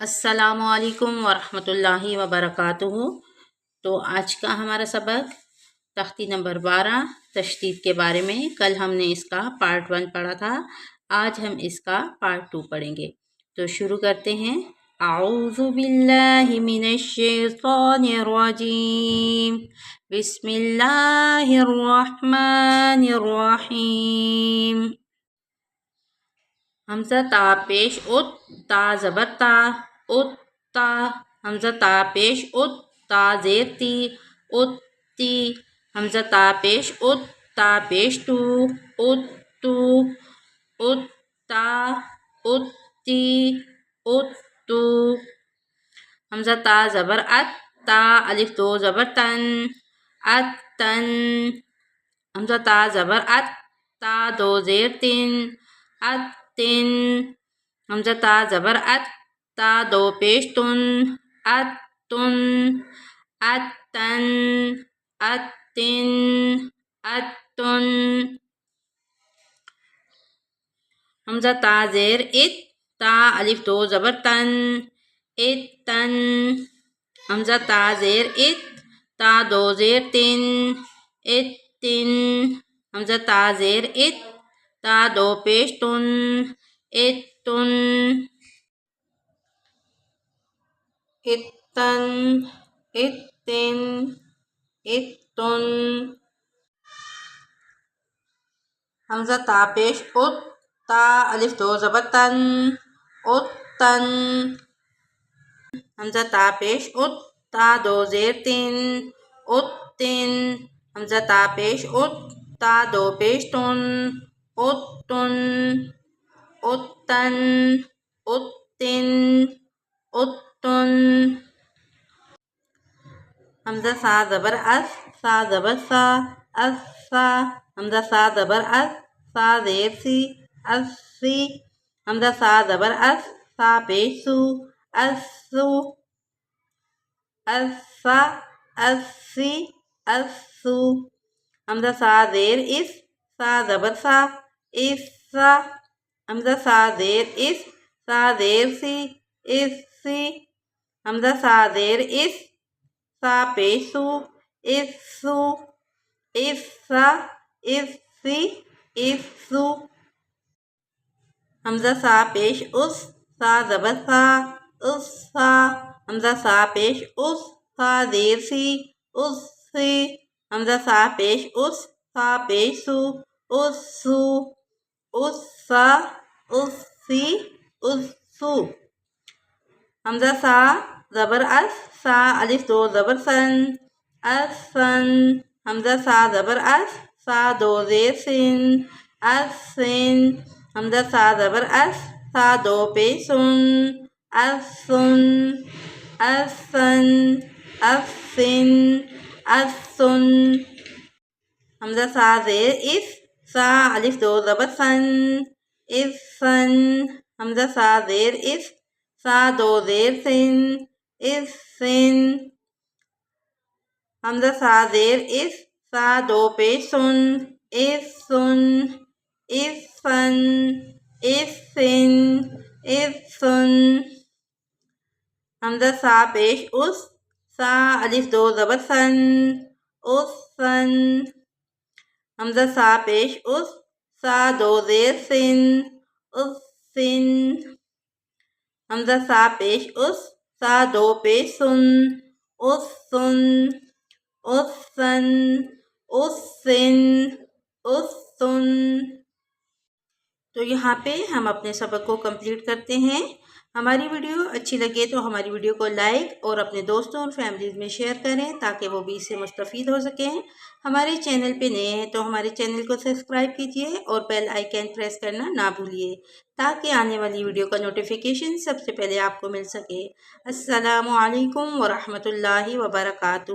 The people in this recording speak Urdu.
السلام علیکم ورحمۃ اللہ وبرکاتہ۔ تو آج کا ہمارا سبق تختی نمبر 12 تشدید کے بارے میں۔ کل ہم نے اس کا پارٹ 1 پڑھا تھا، آج ہم اس کا پارٹ 2 پڑھیں گے۔ تو شروع کرتے ہیں۔ اعوذ باللہ من الشیطان الرجیم، بسم اللہ الرحمن الرحیم۔ حمزہ تا پیش ات، تا زبر تا، ات تا، حمزہ تا پیش ات، تا زیر تی، ات تی، حمزہ تا پیش ات، تا پیش تو، ات تو، ات تا، ات تی، ات تو، حمزہ تا زبر ات، تا الف دو زبر تن، ات تن، حمزہ تا زبر ات، تا دو زیر تن، ات تن، حمزہ تا زبر ات، تا دو پیش تن، ات تن، ات تن، ات تن، ات تن، حمزہ تا زیر ات، تا الف دو زبر تن، ات تن، حمزہ تا زیر ات، تا دو زیر تن، ات تن، حمزہ تا زیر ات، تا دو پیش تن، ات تن، ات تن، ات تن، ات تن، حمزہ تا پیش ات، تا الف دو زبر تن، ات تن، حمزہ تا پیش ات، تا دو زیر تن، ات تن، حمزہ تا پیش ات، تا دو پیش تن، ات تن، ات تن، ات تن، ات تن، حمزہ سا زبر اس، سا زبر سا، اس سا، حمزہ سا زبر اس، سا زیر سی، اس سی، حمزہ سا زبر اس، سا پیش سو، اس سو، اس سا، اس سی، اس سو، حمزہ سا زیر اس، سا زبر سا، اس سا، حمزہ سا زیر اس، سا زیر سی، اس سی، حمزہ سا زیر اس، سا پیش سو، اس سو، اس سا، اس سی، اس سو، حمزہ سا پیش اس، سا زبر سا، اس سا، حمزہ سا پیش اس، سا زیر سی، اس سی، حمزہ سا پیش اس، سا پیش سو، اس سو، اس سا، اس سی، اس سو، حمزہ سا زبر اس، سا الف دو زبر سن، اس سن، حمزہ سا زبر اس، سا دو زیر سن، اس سن، حمزہ سا زبر اس، سا دو پیش سن، اس سن، اس سن، اس سن، اس سن، حمزہ سا زیر اس، سا الف دو زبر سن، اس سن، حمزہ سا زیر اس، سا دو زیر سن، اس سن، حمزہ سا زیر اس، سا دو پیش سن، اس سن، اس سن، اس سن، اس سن، حمزہ سا پیش اس، سا الف دو زبر سن، اس سن، حمزہ سا پیش اس، سا دو زیر سن، اس سن، حمزہ سا پیش اس، سا دو پیش سن، اس سن، اس سن، اس سن، اس سن۔ تو یہاں پہ ہم اپنے سبق کو کمپلیٹ کرتے ہیں۔ ہماری ویڈیو اچھی لگے تو ہماری ویڈیو کو لائک اور اپنے دوستوں اور فیملیز میں شیئر کریں تاکہ وہ بھی اس سے مستفید ہو سکیں۔ ہمارے چینل پہ نئے ہیں تو ہمارے چینل کو سبسکرائب کیجیے اور بیل آئیکن پریس کرنا نہ بھولیے تاکہ آنے والی ویڈیو کا نوٹیفیکیشن سب سے پہلے آپ کو مل سکے۔ السلام علیکم ورحمۃ اللہ وبرکاتہ۔